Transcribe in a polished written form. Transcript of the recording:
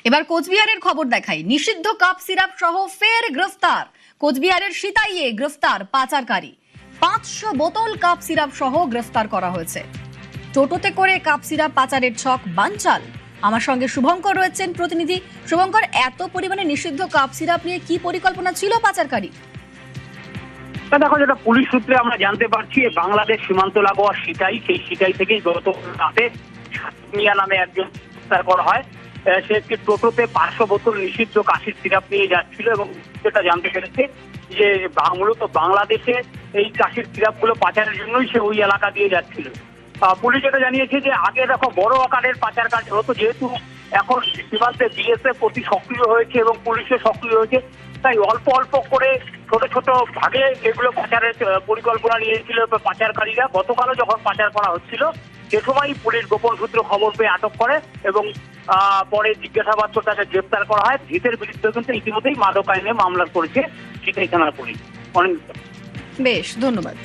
এবার কোচবিহারের খবর দেখাই। নিষিদ্ধ কাপ সিরাপ সহ ফের গ্রেফতার। কোচবিহারের সিতাইয়ে গ্রেফতার পাচারকারী। 500 বোতল কাপ সিরাপ সহ গ্রেফতার করা হয়েছে। টোটোতে করে কাপ সিরাপ পাচারের ছক বানচাল। আমার সঙ্গে শুভঙ্কর রয়েছেন প্রতিনিধি। শুভঙ্কর, এত পরিমাণে নিষিদ্ধ কাপ সিরাপ নিয়ে কি পরিকল্পনা ছিল পাচারকারী? দেখো, যেটা পুলিশ সূত্রে আমরা জানতে পারছি, বাংলাদেশ সীমান্ত লাগোয়া সিটাই, সেই সিটাই থেকেই গত রাতে মিয়া নামে একজন গ্রেফতার করা হয়। সে একটি টোটোতে 500 বোতল নিষিদ্ধ কাশির সিরাপ নিয়ে যাচ্ছিল এবং যেটা জানতে পেরেছে যে মূলত বাংলাদেশে এই কাশির সিরাপ গুলো পাচারের জন্যই সে ওই এলাকা দিয়ে যাচ্ছিল। পুলিশ এটা জানিয়েছে যে আগে দেখো বড় আকারের পাচার কাজ হতো, যেহেতু এখন সীমান্তে বিএসএফ অতি সক্রিয় হয়েছে এবং পুলিশও সক্রিয় হয়েছে, তাই অল্প অল্প করে ছোট ছোট ভাগে এগুলো পাচারের পরিকল্পনা নিয়েছিল পাচারকারীরা। গতকালও যখন পাচার করা হচ্ছিল সে সময় পুলিশ গোপন সূত্রে খবর পেয়ে আটক করে এবং পরে জিজ্ঞাসাবাদ করে তাকে গ্রেপ্তার করা হয়। ধৃতের বিরুদ্ধে কিন্তু ইতিমধ্যেই মাদক আইনে মামলা করেছে সিতাই থানার পুলিশ। অনেক বেশ, ধন্যবাদ।